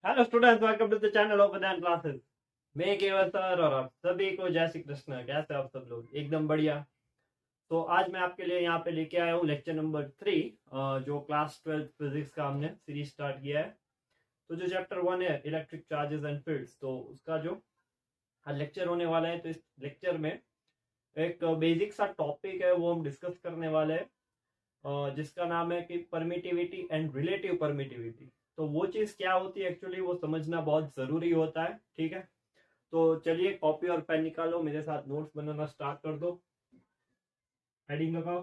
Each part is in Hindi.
Hello students, welcome to the channel of Vedant classes. मैं केवल सर और आप सभी को जय श्री कृष्ण। कैसे आप सब लोग? एकदम बढ़िया। तो आज मैं आपके लिए यहाँ पे लेके आया हूँ लेक्चर नंबर 3, जो क्लास 12 फिजिक्स का हमने सीरीज स्टार्ट किया है। तो जो चैप्टर 1 है इलेक्ट्रिक चार्जेस एंड फील्ड्स, तो उसका जो आज लेक्चर होने वाला है, तो इस लेक्चर में एक बेसिक सा टॉपिक है वो हम डिस्कस करने वाले हैं, जिसका नाम है कि परमिटिविटी एंड रिलेटिव परमिटिविटी। तो वो चीज़ क्या होती है एक्चुअली, वो समझना बहुत ज़रूरी होता है। ठीक है, तो चलिए कॉपी और पेन निकालो, मेरे साथ नोट्स बनाना स्टार्ट कर दो। हेडिंग लगाओ,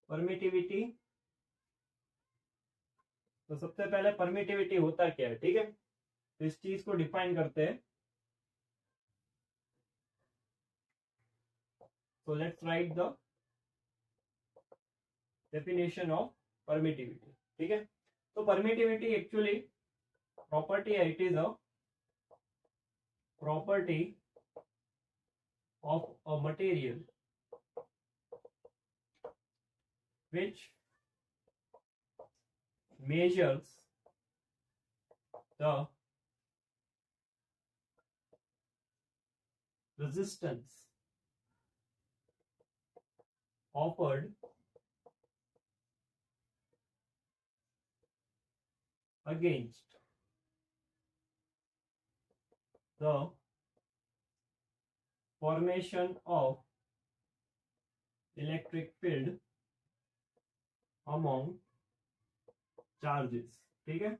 परमिटिविटी। तो सबसे पहले परमिटिविटी होता क्या है, ठीक है, तो इस चीज को डिफाइन करते हैं। So let's write the definition of permittivity. ठीक है, तो परमिटिविटी एक्चुअली प्रॉपर्टी है, it is a property of a material which measures the resistance offered against the formation of electric field among charges। ठीक है,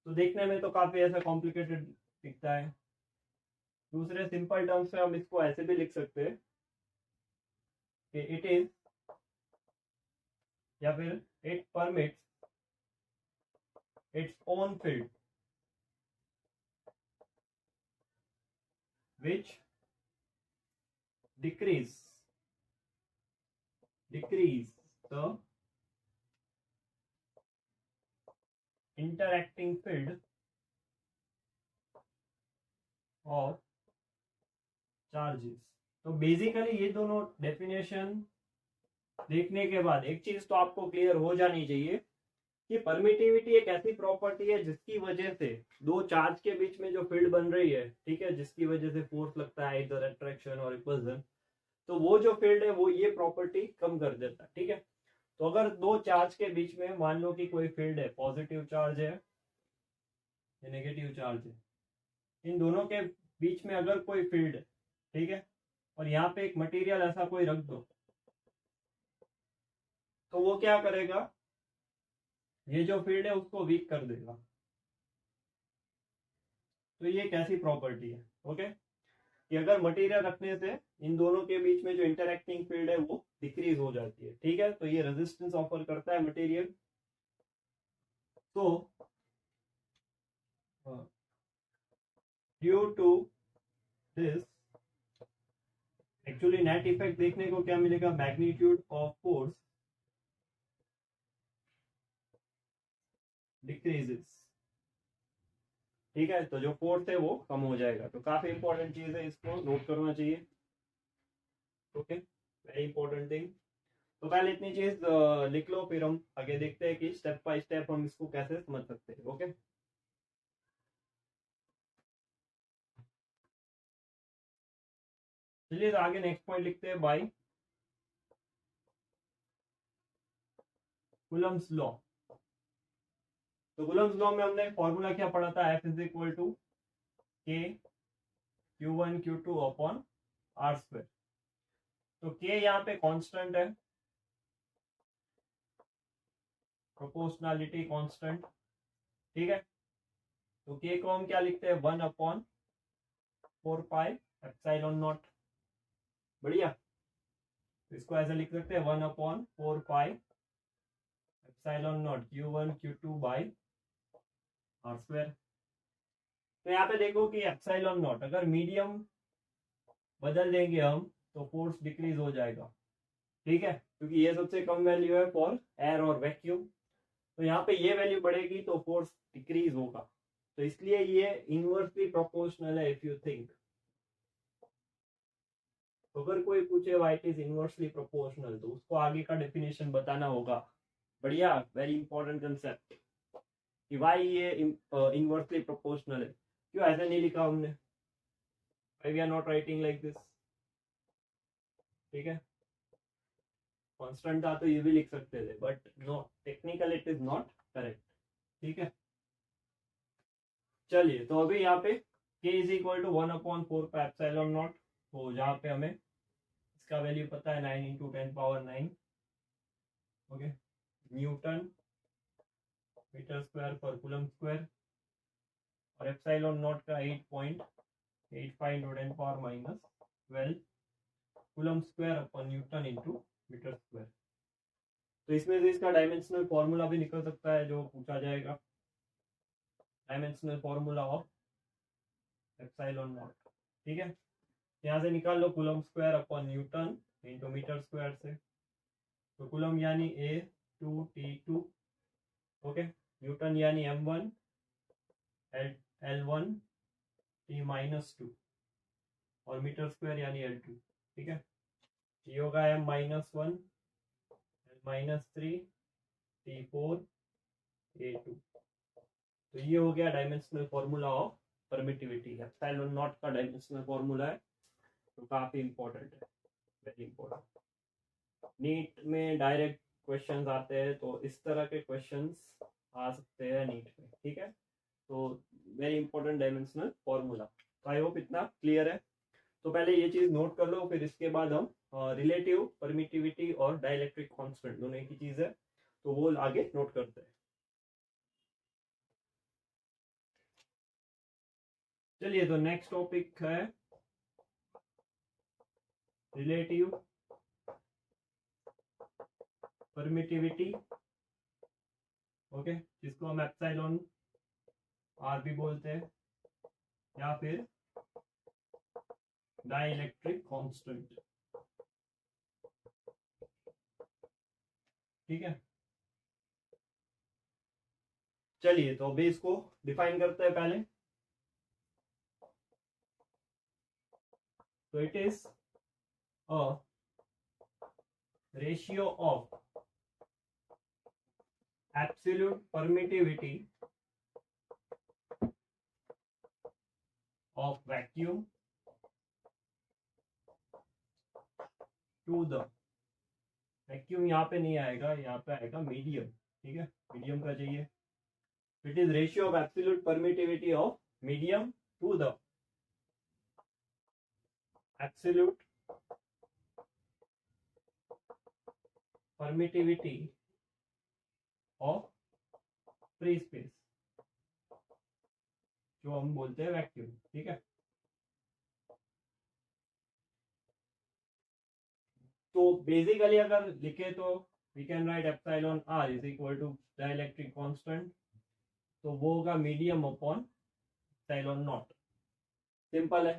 तो देखने में तो काफी ऐसा कॉम्प्लिकेटेड दिखता है। दूसरे सिंपल टर्म्स में हम इसको ऐसे भी लिख सकते हैं कि इट इज, या फिर it permits its own field which decrease the interacting field of charges. तो बेसिकली ये दोनों डेफिनेशन देखने के बाद एक चीज तो आपको क्लियर हो जानी चाहिए कि परमिटिविटी एक ऐसी प्रॉपर्टी है जिसकी वजह से दो चार्ज के बीच में जो फील्ड बन रही है, ठीक है, जिसकी वजह से फोर्स लगता है, इधर अट्रैक्शन और रिपल्सन, तो वो जो फील्ड है वो ये प्रॉपर्टी कम कर देता है। ठीक है, तो अगर दो चार्ज के बीच में मान लो कि कोई फील्ड है, पॉजिटिव चार्ज है या नेगेटिव चार्ज है, इन दोनों के बीच में अगर कोई फील्ड है, ठीक है, और यहाँ पे एक मटेरियल ऐसा कोई रख दो, तो वो क्या करेगा, ये जो फील्ड है उसको वीक कर देगा। तो ये कैसी प्रॉपर्टी है, ओके, कि अगर मटेरियल रखने से इन दोनों के बीच में जो इंटरैक्टिंग फील्ड है वो डिक्रीज हो जाती है। ठीक है, तो ये रेजिस्टेंस ऑफर करता है मटेरियल। तो due to this actually net effect देखने को क्या मिलेगा, मैग्नीट्यूड ऑफ फोर्स डिक्रीजेस। ठीक है, तो जो फोर्स है वो कम हो जाएगा। तो काफी इंपॉर्टेंट चीज है, इसको नोट करना चाहिए। Okay, very important thing. तो पहले इतनी चीज लिख लो, फिर हम आगे देखते हैं कि स्टेप बाय स्टेप हम इसको कैसे समझ सकते हैं। ओके, चलिए तो आगे नेक्स्ट पॉइंट लिखते हैं, बाय कूलम्स लॉ। तो कूलम्स लॉ में हमने फॉर्मूला क्या पढ़ा था, F इज इक्वल टू के Q1 Q2 upon r square. तो के यहाँ पे कांस्टेंट है, प्रोपोर्शनैलिटी कांस्टेंट। ठीक है, तो के को हम क्या लिखते हैं, 1 अपॉन 4 पाई एप्सिलॉन नॉट। बढ़िया, तो इसको ऐसे लिख सकते हैं, 1 upon 4 pi epsilon not Q1 Q2 by are square. तो यहाँ पे देखो कि एप्सिलॉन नॉट अगर मीडियम बदल देंगे हम तो फोर्स डिक्रीज हो जाएगा। ठीक है, क्योंकि ये सबसे कम वैल्यू है फॉर एयर और वैक्यूम। तो यहाँ पे ये वैल्यू बढ़ेगी तो फोर्स डिक्रीज होगा। तो इसलिए ये इनवर्सली प्रोपोर्शनल है। इफ यू थिंक, अगर कोई पूछे why it is inversely proportional, तो उसको आगे का डेफिनेशन बताना होगा। बढ़िया, वेरी इंपॉर्टेंट कंसेप्ट कि वाई ये इनवर्सली प्रोपोर्शनल है, क्यों ऐसा नहीं लिखा हमने, why we are not writing like this. ठीक है, कांस्टेंट था तो ये भी लिख सकते थे, but no, technical it is not correct. ठीक है, चलिए तो अभी यहाँ पे k इज इक्वल टू 1/4 तो जहाँ पे हमें इसका वैल्यू पता है 9 × 10⁻9, ओके, न्यूटन मीटर स्क्वायर पर कूलम स्क्वायर, और एप्सिलॉन नॉट का 8.85 × 10⁻12 coulomb square upon newton into metre square. तो इसमें से इसका डायमेंशनल फॉर्मूला भी निकल सकता है जो पूछा जाएगा, dimensional formula of epsilon naught. ठीक है, यहाँ से निकाल लो coulomb square upon newton into metre square से, तो कूलम यानी A2T2, ओके, न्यूटन यानी M1 L1 T-2 और मीटर स्क्वायर यानी L2। ठीक है, ये होगा M-1 L-3 T4 A2। तो ये हो गया dimensional formula of permittivity. Epsilon nought का डायमेंशनल फॉर्मूला है, तो काफी इंपॉर्टेंट है, वेरी इंपॉर्टेंट। नीट में डायरेक्ट क्वेश्चंस आते हैं, तो इस तरह के क्वेश्चंस आ सकते हैं नीट में। ठीक है, तो वेरी इंपॉर्टेंट डायमेंशनल फॉर्मूला। तो आई होप इतना क्लियर है। तो पहले ये चीज नोट कर लो, फिर इसके बाद हम रिलेटिव परमिटिविटी और डाइलेक्ट्रिक कांस्टेंट दोनों एक ही चीज है, तो वो आगे नोट करते हैं। चलिए, तो नेक्स्ट टॉपिक है रिलेटिव परमिटिविटी, ओके, जिसको हम एप्सिलॉन आर भी बोलते हैं, या फिर डाइलेक्ट्रिक कांस्टेंट। ठीक है, चलिए तो अभी इसको डिफाइन करते हैं पहले। तो it is a ratio of absolute permittivity of vacuum to the, vacuum यहाँ पे नहीं आएगा, यहाँ पे आएगा मीडियम। ठीक है, मीडियम का चाहिए। It is ratio of absolute permittivity of medium to the absolute permittivity of free space, जो हम बोलते हैं वैक्यूम। ठीक है, तो बेसिकली अगर लिखे तो we can write epsilon r is equal to dielectric constant, तो वो होगा medium upon epsilon nought. Simple है,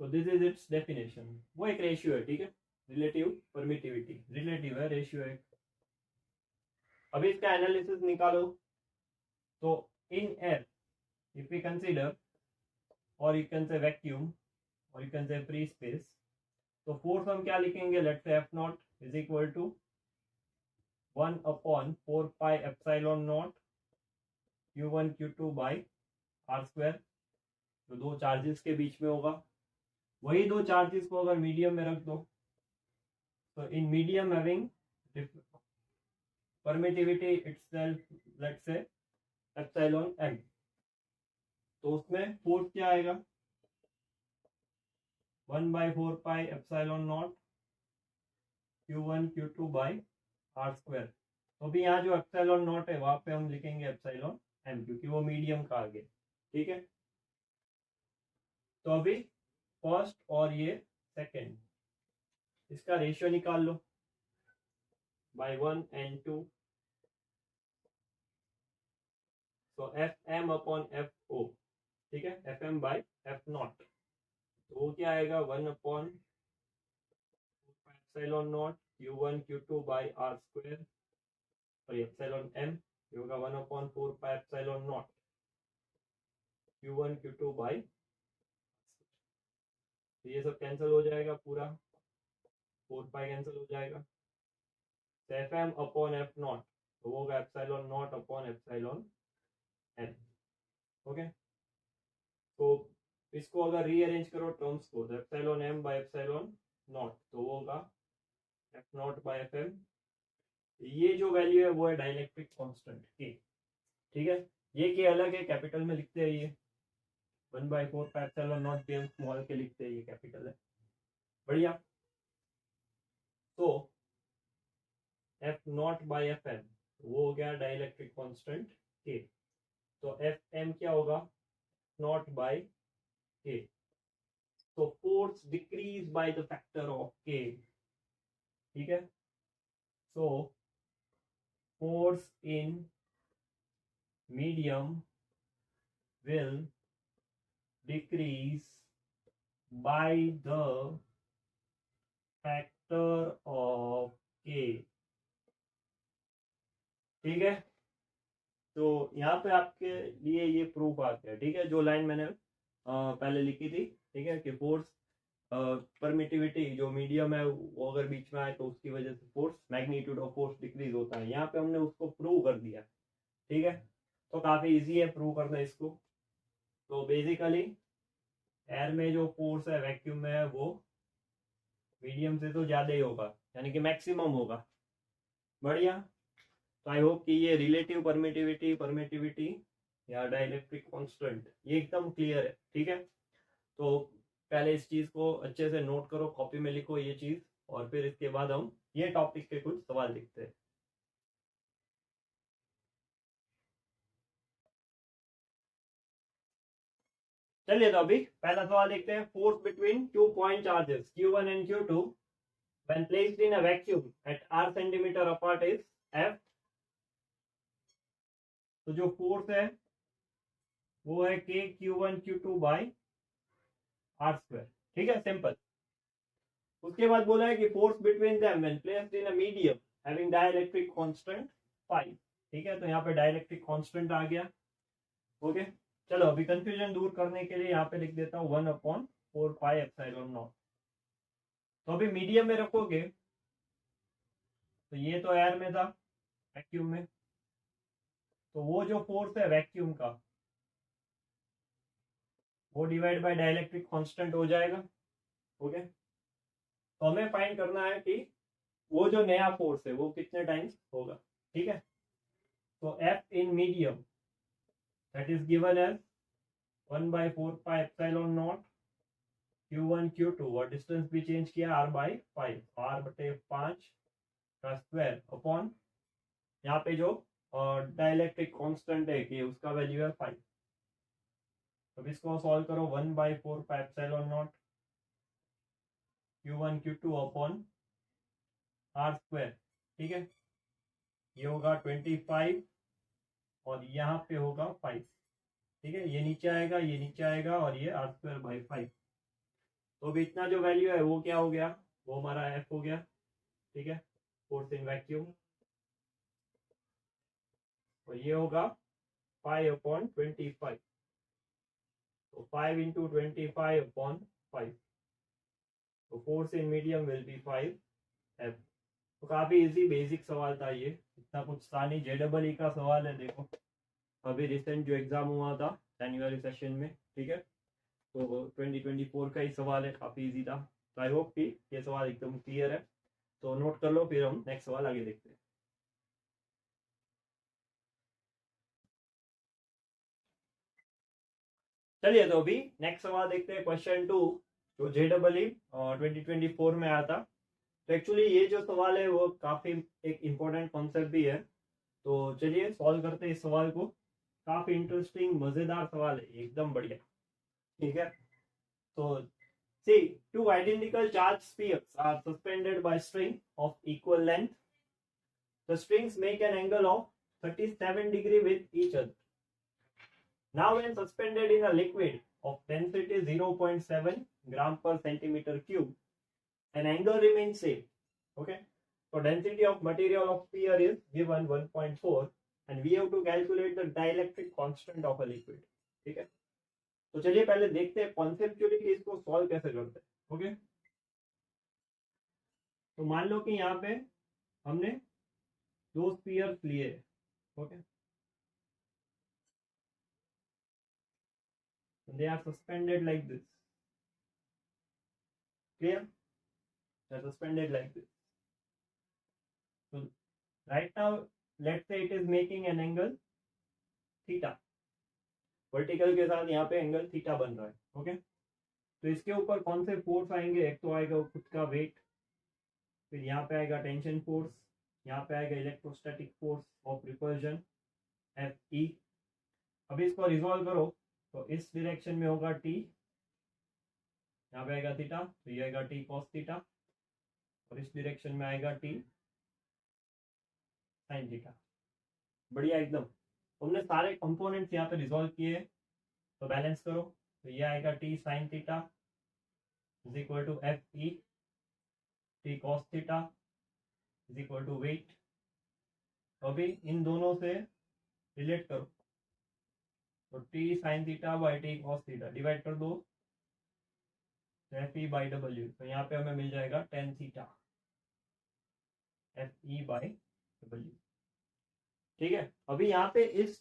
तो दिस इज इट्स डेफिनेशन। वो एक रेशियो है। ठीक है, रिलेटिव परमिटिविटी, रिलेटिव है, रेशियो है। अभी इसका एनालिसिस निकालो। तो in air if we consider, और यू कैन से वैक्यूम, और you can say free space, तो फोर्स हम क्या लिखेंगे, let's say F nought is equal to 1/4 pi epsilon not Q1 Q2 by are square, जो दो चार्जेस के बीच में होगा। वही दो चार्जेस को अगर मीडियम में रख दो, तो in medium having permittivity itself, let's say epsilon m, तो उसमें फोर्स क्या आएगा, 1/4 pi epsilon not Q1 Q2 by are square. तो भी यहाँ जो एप्सिलॉन नॉट है वहां पे हम लिखेंगे एप्सिलॉन m, क्योंकि वो मीडियम का आगे। ठीक है, तो अभी फर्स्ट और ये सेकेंड, इसका रेशियो निकाल लो बाय 1 and 2, तो Fm अपॉन Fo। ठीक है, Fm बाई F नॉट, तो वो क्या आएगा, 1/4 epsilon not Q1 Q2 by are square, और एप्सिलॉन m ये होगा 1/4 pi epsilon not Q1 Q2 by, तो ये सब कैंसिल हो जाएगा, पूरा 4 पाई कैंसिल हो जाएगा, F M upon F nought, तो वो होगा epsilon nought upon epsilon M. Okay, तो इसको अगर रीअरेंज करो टर्म्स को, तो epsilon M by epsilon nought, तो वो होगा F nought by F M. ये जो वैल्यू है वो है डाइलेक्ट्रिक कांस्टेंट के। ठीक है, ये के अलग है, कैपिटल में लिखते हैं ये 1/4 एप्सिलॉन नॉट भी हम स्मॉल के लिखते हैं, ये कैपिटल है। बढ़िया। तो F nought by F M वो हो गया डाइलेक्ट्रिक कांस्टेंट के। तो एफ एम क्या होगा, नॉट बाय के। तो force decrease by the factor of के। ठीक है, so force in medium will decrease by the factor of k। ठीक है, तो यहाँ पे आपके लिए ये प्रूफ आ गया। ठीक है, जो लाइन मैंने पहले लिखी थी, ठीक है, कि फोर्स परमिटिविटी जो मीडियम है वो अगर बीच में आए तो उसकी वजह से force magnitude of force decrease होता है। यहाँ पे हमने उसको प्रूव कर दिया। ठीक है, तो काफी इजी है प्रूव करना इसको। तो बेसिकली एयर में जो फोर्स है वैक्यूम में है वो मीडियम से तो ज्यादा ही होगा, यानी कि मैक्सिमम होगा। बढ़िया। तो आई होप कि ये रिलेटिव परमिटिविटी या डाइलेक्ट्रिक कांस्टेंट ये एकदम क्लियर है। ठीक है, तो पहले इस चीज को अच्छे से नोट करो, कॉपी में लिखो ये चीज, और फिर इसके बाद हम ये टॉपिक के कुछ सवाल लिखते हैं। चलिए, तो अभी पहला सवाल देखते हैं। Force between 2 point charges Q1 and Q2 when placed in a vacuum at r centimeter apart is F। तो जो फोर्स है वो है K Q1 Q2 by are square. ठीक है, सिंपल। उसके बाद बोला है कि force between them when placed in a medium having dielectric constant 5। ठीक है, तो यहाँ पे डाइलेक्ट्रिक कांस्टेंट आ गया। ओके, चलो अभी कंफ्यूजन दूर करने के लिए यहाँ पे लिख देता हूँ 1/4 पाई एप्सिलॉन नॉट। तो अभी मीडियम में रखोगे तो ये तो एयर में था, वैक्यूम में, तो वो जो फोर्स है वैक्यूम का वो डिवाइड बाय डाइलेक्ट्रिक कांस्टेंट हो जाएगा। ओके, तो हमें फाइंड करना है कि वो जो नया फोर्स है वो कितने टाइम्स होगा। ठीक है, तो F in medium that is given as 1/4 pi epsilon not Q1 Q2 और डिस्टेंस भी चेंज किया r/5, r/5 का स्क्वायर अपॉन यहाँ पे जो डाइलेक्ट्रिक कांस्टेंट है कि उसका वैल्यू है 5। अब इसको सॉल्व करो, 1/4 pi epsilon not Q1 Q2 upon r square. ठीक है, ये होगा 25 और यहाँ पे होगा 5। ठीक है, ये नीचे आएगा, ये नीचे आएगा, और ये r²/5। तो अभी इतना जो वैल्यू है वो क्या हो गया, वो हमारा एफ हो गया। ठीक है, फोर्स इन वैक्यूम, और ये होगा 5/25। तो 5 × 25/5, तो force in medium will be 5 F। तो काफी इजी बेसिक सवाल था ये, इतना कुछ था नहीं। JEE का सवाल है, देखो अभी रिसेंट जो एग्जाम हुआ था जनवरी सेशन में। ठीक है, तो 2024 का ही सवाल है, काफी इजी था। तो आई होप कि ये सवाल एकदम क्लियर है। तो नोट कर लो, फिर हम नेक्स्ट सवाल आगे देखते हैं। चलिए, तो अभी नेक्स्ट सवाल देखते हैं, क्वेश्चन 2, जो JEE 2024 में आया था। तो एक्चुअली ये जो सवाल है वो काफी एक इम्पोर्टेंट कॉन्सेप्ट भी है। तो चलिए सॉल्व करते हैं इस सवाल को। काफी इंटरेस्टिंग मजेदार सवाल है, एकदम बढ़िया। ठीक है, तो see, two identical charged spheres are suspended by string of equal length. The strings make an angle of 37 degrees with each other. Now when suspended in a liquid of density 0.7 gram per centimeter cube, an angle remains same. Okay, so density of material of sphere is given 1.4 and we have to calculate the dielectric constant of a liquid. ठीक है, तो चलिए पहले देखते हैं कॉन्सेप्चुअली कि इसको सॉल्व कैसे करते हैं। ओके, तो मान लो कि यहाँ पे हमने दो स्फीयर्स लिए, okay, they are suspended like this, clear, they are suspended like this. So right now let's say it is making an angle theta, vertical के साथ यहाँ पे एंगल थीटा बन रहा है, ओके। तो इसके ऊपर कौन से फोर्स आएंगे, एक तो आएगा खुद का वेट, फिर यहाँ पे आएगा टेंशन फोर्स, यहाँ पे आएगा electrostatic force of repulsion F E. अभी इसको रिजॉल्व करो तो इस डायरेक्शन में होगा टी, यहाँ पे आएगा थीटा, तो ये आएगा टी कॉस थीटा, और इस डायरेक्शन में आएगा टी साइन थीटा। बढ़िया एकदम। हमने सारे कंपोनेंट्स यहाँ पे रिजॉल्व किए, तो बैलेंस करो, तो ये आएगा T sine theta is equal to F E T cos theta is equal to weight. अभी इन दोनों से रिलेट करो, तो T sine theta by T cos theta divide कर दो एफ ई बाई डब्ल्यू, तो यहाँ पे हमें मिल जाएगा tan theta F E by W, ठीक है। अभी यहाँ पे इस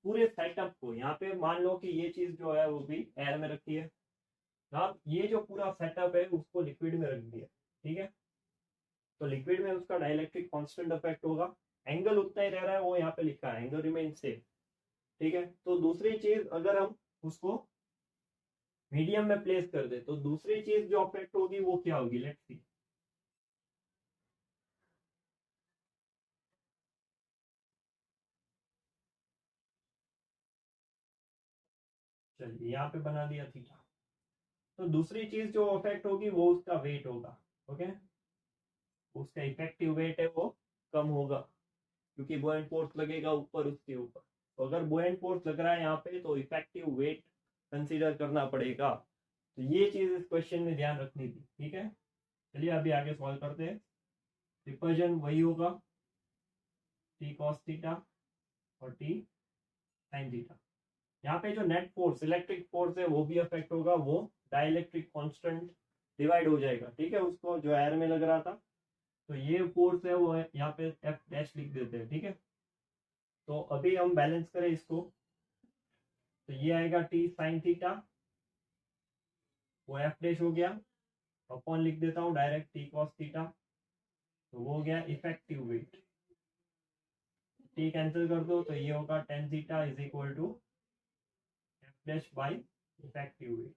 पूरे सेटअप को, यहाँ पे मान लो कि ये चीज जो है वो भी एयर में रखी है, अब ये जो पूरा सेटअप है उसको लिक्विड में रख दिया, ठीक है। तो लिक्विड में उसका डाइलेक्ट्रिक कांस्टेंट इफेक्ट होगा, एंगल उतना ही रह रहा है, वो यहाँ पे लिखा है एंगल रिमेन सेम, ठीक है। तो दूसरी चीज अगर हम उसको मीडियम में प्लेस कर दे तो दूसरी चीज जो अफेक्ट होगी वो क्या होगी, लेट्स सी। चलिए यहाँ पे बना दिया थीटा, तो दूसरी चीज जो अफेक्ट होगी वो उसका वेट होगा, ओके। उसका इफेक्टिव वेट है वो कम होगा, क्योंकि बुओयंट फोर्स लगेगा ऊपर उसके ऊपर। तो अगर बुओयंट फोर्स लग रहा है यहाँ पे तो इफेक्टिव वेट कंसीडर करना पड़ेगा। तो ये चीज इस क्वेश्चन में ध्यान रखनी थी, ठीक है। चलिए अभी आगे सॉल्व करते हैं। रिपल्जन वही होगा टी कॉस थीटा और टी साइन थीटा। यहाँ पे जो नेट फोर्स इलेक्ट्रिक फोर्स है वो भी अफेक्ट होगा, वो डाइलेक्ट्रिक कांस्टेंट डिवाइड हो जाएगा, ठीक है, उसको जो एयर में लग रहा था। तो ये फोर्स है वो है यहाँ पे एफ डैश लिख देते हैं, ठीक है। तो अभी हम बैलेंस करें इसको, तो ये आएगा टी साइन थीटा, वो एफ डैश हो गया, अपॉन लिख देता हूँ डायरेक्ट टी कॉस थीटा, तो वो हो गया इफेक्टिव वेट। टी कैंसिल कर दो तो ये होगा tan theta is equal to F dash by effective weight.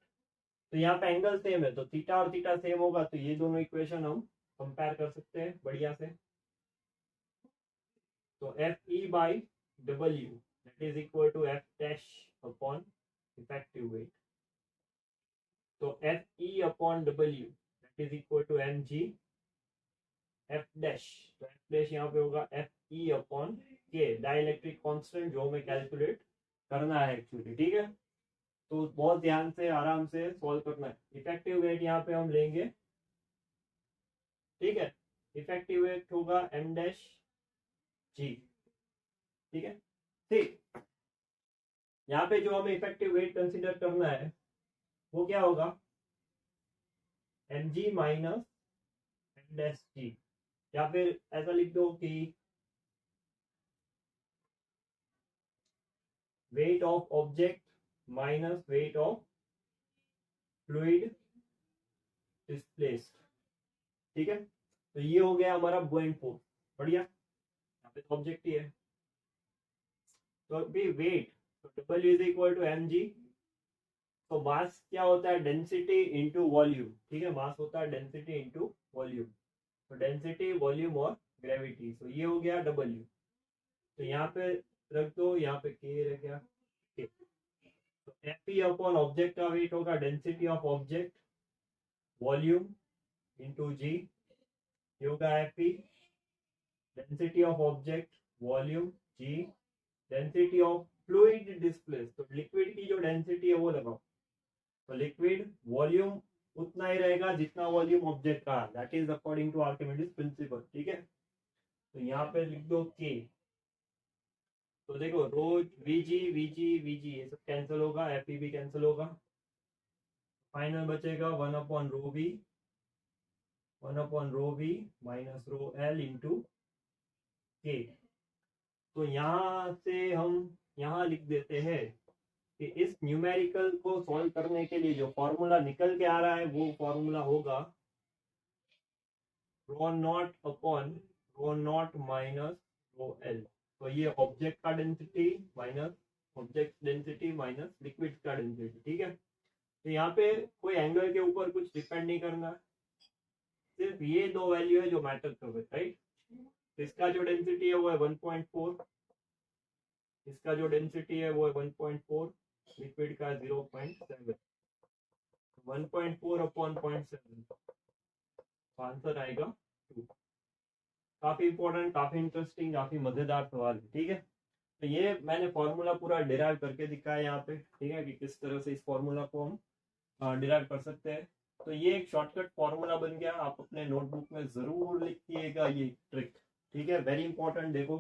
तो यहाँ पे एंगल सेम है, तो थीटा और थीटा सेम होगा, तो ये दोनों इक्वेशन हम कंपेयर कर सकते हैं बढ़िया से। तो F E by W that is equal to F dash upon effective weight. तो F E upon W that is equal to M G F dash, तो एफ डैश यहाँ पे होगा F E upon K, dielectric constant जो हमें कैलकुलेट करना है एक्चुअली, ठीक है। तो बहुत ध्यान से आराम से सॉल्व करना है। इफेक्टिव वेट यहाँ पे हम लेंगे, ठीक है, इफेक्टिव वेट होगा एम डैश जी, ठीक है। ठीक, यहाँ पे जो हमें इफेक्टिव वेट कंसीडर करना है वो क्या होगा, M G minus M dash G, या फिर ऐसा लिख दो कि weight of object minus weight of fluid displaced, ठीक है। तो ये हो गया हमारा बुओयंट फोर्स, बढ़िया। यहाँ पे तो ऑब्जेक्ट ही है, तो अभी वेट, तो W is equal to M G. तो मास क्या होता है, डेंसिटी इंटू वॉल्यूम, ठीक है, मास होता है डेंसिटी इंटू वॉल्यूम। तो डेंसिटी वॉल्यूम और ग्रेविटी, तो ये हो गया डब्ल्यू। तो यहाँ पे रख दो, यहाँ पे के रह गया के। तो एफ ई अपॉन ऑब्जेक्ट का वेट होगा density of object volume into G, ये होगा F E density of object volume G density of fluid displace. तो लिक्विड की जो डेंसिटी है वो लगाओ, तो लिक्विड वॉल्यूम उतना ही रहेगा जितना वॉल्यूम ऑब्जेक्ट का, that is according to Archimedes principle, ठीक है। तो यहाँ पे लिख दो के, तो देखो रो वीजी वीजी वीजी ये सब कैंसिल होगा, एफ भी कैंसिल होगा, फाइनल बचेगा one upon rho V minus rho L into K. तो यहाँ से हम यहाँ लिख देते हैं कि इस न्यूमेरिकल को सॉल्व करने के लिए जो फॉर्मूला निकल के आ रहा है वो फॉर्मूला होगा rho naught upon rho naught minus rho L. तो ये ऑब्जेक्ट का density minus object density minus liquid का डेंसिटी, ठीक है। तो यहाँ पे कोई एंगल के ऊपर कुछ डिपेंड नहीं करना है, सिर्फ ये दो वैल्यू है जो मैटर कर रहे, राइट। इसका जो डेंसिटी है वो है 1.4, इसका जो डेंसिटी है वो है 1.4, लिक्विड का 0.7, 1.4 अपॉन 0.7, आंसर आएगा 2। काफी इंपॉर्टेंट, काफी इंटरेस्टिंग, काफी मजेदार सवाल है, ठीक है। तो ये मैंने फॉर्मूला पूरा डिराइव करके दिखाया यहाँ पे, ठीक है, कि किस तरह से इस फॉर्मूला को हम डिराइव कर सकते हैं। तो ये एक शॉर्टकट फॉर्मूला बन गया, आप अपने नोटबुक में जरूर लिखिएगा ये ट्रिक, ठीक है, वेरी इंपॉर्टेंट। देखो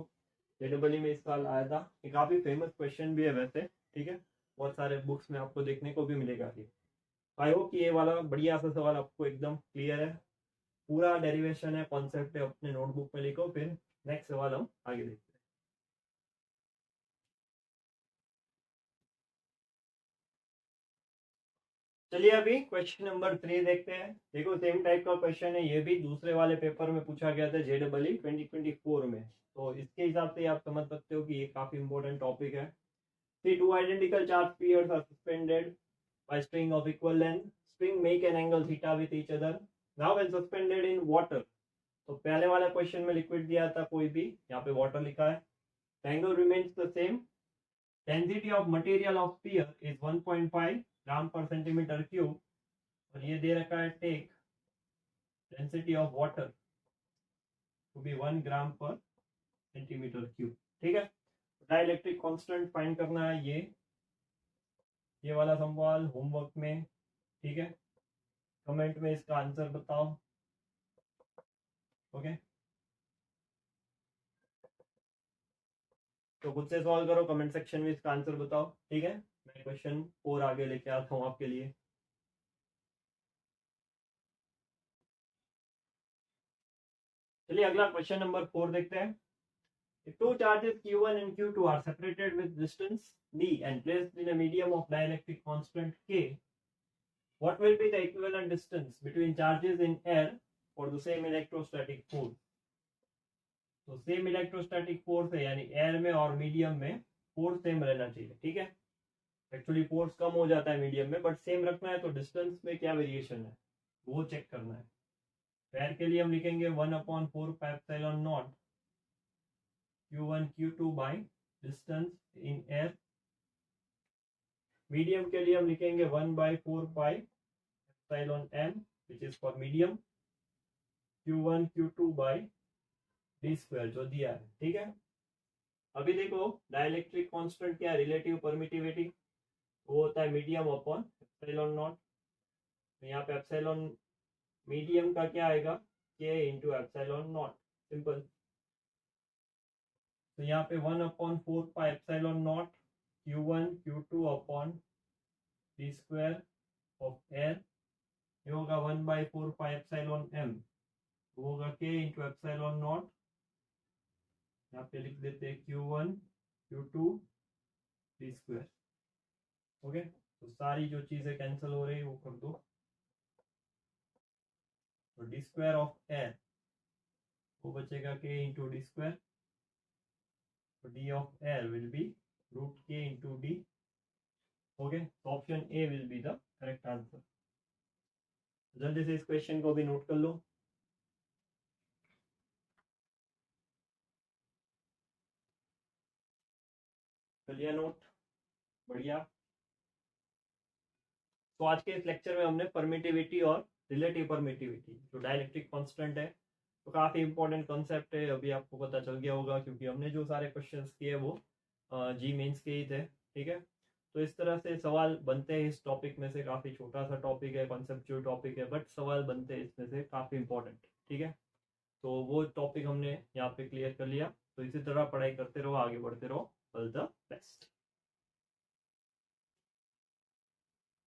जेडबल में इस साल आया था, ये काफी फेमस क्वेश्चन भी है वैसे, ठीक है, बहुत सारे बुक्स में आपको देखने को भी मिलेगा ये। आई होप कि ये वाला बढ़िया सा सवाल आपको एकदम क्लियर है, पूरा डेरिवेशन है, कॉन्सेप्ट है, अपने नोटबुक में लिखो, फिर नेक्स्ट सवाल हम आगे देखते हैं। चलिए अभी क्वेश्चन नंबर 3 देखते हैं। देखो सेम टाइप का क्वेश्चन है, ये भी दूसरे वाले पेपर में पूछा गया था जेडबल 2024 में, तो इसके हिसाब से आप समझ सकते हो कि ये काफी इंपॉर्टेंट टॉपिक है। See, two identical charge spheres are suspended by string of equal length. String make an angle theta with each other. Now when suspended in water, तो पहले वाला क्वेश्चन में लिक्विड दिया था कोई भी, यहाँ पे वाटर लिखा है, angle remains the same, density of material of sphere is 1.5 gram per centimetre cube, और ये दे रखा है take density of water to be 1 gram per centimetre cube, ठीक है। डाइलेक्ट्रिक कांस्टेंट फाइंड करना है, ये वाला सवाल होमवर्क में, ठीक है। कमेंट में इसका आंसर बताओ, ओके। तो खुद से सॉल्व करो, कमेंट सेक्शन में इसका आंसर बताओ, ठीक है। मैं क्वेश्चन 4 आगे लेके आता हूँ आपके लिए। चलिए अगला क्वेश्चन नंबर 4 देखते हैं। If two charges Q1 and Q2 are separated with distance d and placed in a medium of dielectric constant K, what will be the equivalent distance between charges in air for the same electrostatic force? तो सेम इलेक्ट्रोस्टैटिक फोर्स है, यानी एयर में और मीडियम में फोर्स सेम रहना चाहिए, ठीक है। एक्चुअली फोर्स कम हो जाता है मीडियम में, बट सेम रखना है, तो डिस्टेंस में क्या वेरिएशन है वो चेक करना है। एयर के लिए हम लिखेंगे 1/4 Q1 Q2 by distance in air. Medium के लिए हम लिखेंगे 1/4 which is for medium, Q1 Q2 by D square जो दिया है, ठीक है। अभी देखो डाइलेक्ट्रिक कांस्टेंट क्या है, रिलेटिव परमिटिविटी, वो होता है मीडियम अपॉन एप्सिलॉन नॉट। तो यहाँ पे एप्सिलॉन मीडियम का क्या आएगा, के इंटू एप्सिलॉन नॉट, सिंपल। तो यहाँ पे 1/4 epsilon not Q1 Q2 upon D square of air, ये होगा 1/4 एप्सिलॉन m, होगा के इंटू एप्सिलॉन नॉट, यहाँ पे लिख देते हैं Q1 Q2 D square, okay. तो सारी जो चीजें कैंसिल हो रही है वो कर दो, तो डी स्क्वायर ऑफ एयर वो बचेगा के इंटू डी स्क्वायर, तो D of air will be root K into D, okay. तो option A will be the correct answer. जल्दी से इस क्वेश्चन को भी नोट कर लो। चलिए नोट, बढ़िया। तो आज के इस लेक्चर में हमने परमिटिविटी और रिलेटिव परमिटिविटी, जो डाइलेक्ट्रिक कांस्टेंट है, तो काफी इंपॉर्टेंट कॉन्सेप्ट है, अभी आपको पता चल गया होगा, क्योंकि हमने जो सारे क्वेश्चंस किए वो जी मेंस के ही थे, ठीक है। तो इस तरह से सवाल बनते हैं इस टॉपिक में से, काफी छोटा सा टॉपिक है, कॉन्सेप्चुअल टॉपिक है, बट सवाल बनते हैं इसमें से काफी इंपॉर्टेंट, ठीक है। तो वो टॉपिक हमने यहाँ पे क्लियर कर लिया। तो इसी तरह पढ़ाई करते रहो, आगे बढ़ते रहो। All the best.